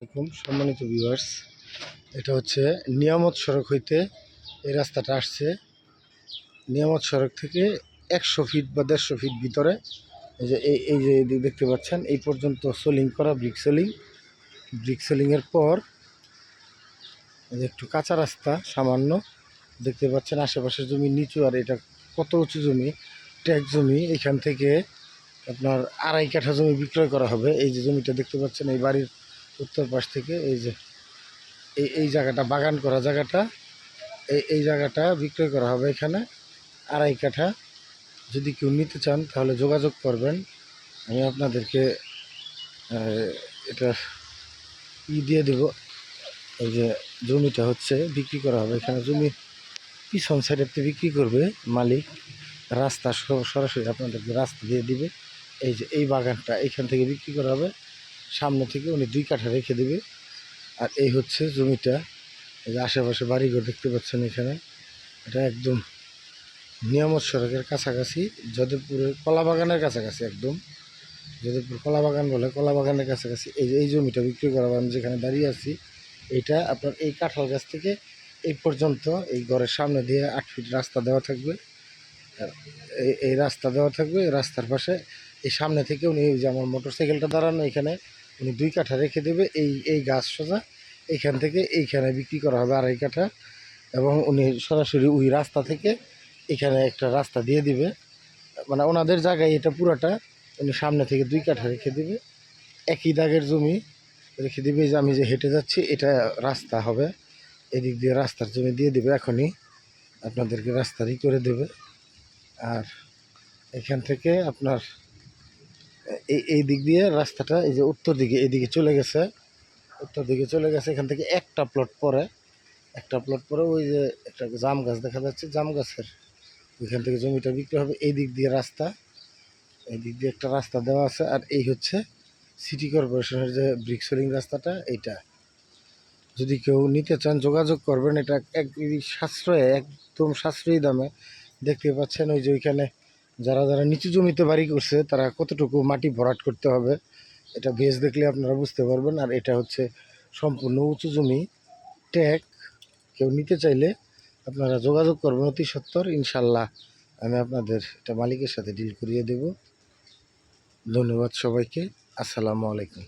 সম্মানিত ভিউয়ার্স, এটা হচ্ছে নিয়ামত সড়ক হইতে এই রাস্তাটা আসছে। নিয়ামত সড়ক থেকে 100 ফিট বা 150 ফিট ভিতরে এই যে দেখতে পাচ্ছেন, এই পর্যন্ত সোলিং করা, ব্রিক সোলিংয়ের পর একটু কাঁচা রাস্তা সামান্য দেখতে পাচ্ছেন। আশেপাশের জমি নিচু, আর এটা কত উঁচু জমি, ট্যাক্স জমি। এখান থেকে আপনার 2.5 কাঠা জমি বিক্রয় করা হবে। এই যে জমিটা দেখতে পাচ্ছেন, এই বাড়ির উত্তর পাশ থেকে এই যে এই জায়গাটা, বাগান করা জায়গাটা, এই জায়গাটা বিক্রয় করা হবে। এখানে 2.5 কাঠা। যদি কেউ নিতে চান তাহলে যোগাযোগ করবেন। আমি আপনাদেরকে এটা দিয়ে দেব। এই যে জমিটা হচ্ছে বিক্রি করা হবে। এখানে জমি পিছন সাইডেতে বিক্রি করবে মালিক, রাস্তা সরাসরি আপনাদেরকে রাস্তা দিয়ে দিবে। এই যে এই বাগানটা এখান থেকে বিক্রি করা হবে, সামনে থেকে উনি 2 কাঠা রেখে দেবে। আর এই হচ্ছে জমিটা। এই যে আশেপাশে বাড়িঘর দেখতে পাচ্ছেন এখানে। এটা একদম নিয়ামত সড়কের কাছাকাছি, যাদবপুরের কলাবাগানের কাছাকাছি, একদম যাদবপুর কলাবাগান বলে, কলাবাগানের কাছাকাছি। এই জমিটা বিক্রি করা হবে। আমি যেখানে দাঁড়িয়ে আছি, এইটা আপনার এই কাঁঠাল গাছ থেকে এই পর্যন্ত এই ঘরের সামনে দিয়ে 8 ফিট রাস্তা দেওয়া থাকবে। এই রাস্তা দেওয়া থাকবে। এই রাস্তার পাশে এই সামনে থেকে উনি, যে আমার মোটরসাইকেলটা দাঁড়ানো এখানে, উনি 2 কাঠা রেখে দেবে। এই গাছ সোজা এইখান থেকে এইখানে বিক্রি করা হবে 2.5 কাঠা। এবং উনি সরাসরি ওই রাস্তা থেকে এখানে একটা রাস্তা দিয়ে দিবে, মানে ওনাদের জায়গায় এটা পুরাটা উনি সামনে থেকে 2 কাঠা রেখে দেবে। একই দাগের জমি রেখে দিবে। যে আমি যে হেঁটে যাচ্ছি, এটা রাস্তা হবে। এদিক দিয়ে রাস্তার জমি দিয়ে দিবে, এখনই আপনাদেরকে রাস্তারই করে দেবে। আর এখান থেকে আপনার এই দিক দিয়ে রাস্তাটা, এই যে উত্তর দিকে এদিকে চলে গেছে, এখান থেকে একটা প্লট পরে ওই যে একটা জাম গাছ দেখা যাচ্ছে, জাম গাছের ওইখান থেকে জমিটা বিক্রি হবে। এই দিক দিয়ে রাস্তা, এই দিক দিয়ে একটা রাস্তা দেওয়া আছে। আর এই হচ্ছে সিটি কর্পোরেশনের যে ব্রিক সোলিং রাস্তাটা। এইটা যদি কেউ নিতে চান যোগাযোগ করবেন। এটা একদম সাশ্রয়ী দামে। দেখতে পাচ্ছেন ওই যে ওইখানে যারা নিচু জমিতে বাড়ি করছে, তারা কতটুকু মাটি ভরাট করতে হবে, এটা বেশ দেখলে আপনারা বুঝতে পারবেন। আর এটা হচ্ছে সম্পূর্ণ উঁচু জমি, ট্যাগ। কেউ নিতে চাইলে আপনারা যোগাযোগ করবেন অতি সত্বর। ইনশাল্লাহ আমি আপনাদের এটা মালিকের সাথে ডিল করিয়ে দেব। ধন্যবাদ সবাইকে। আসসালামু আলাইকুম।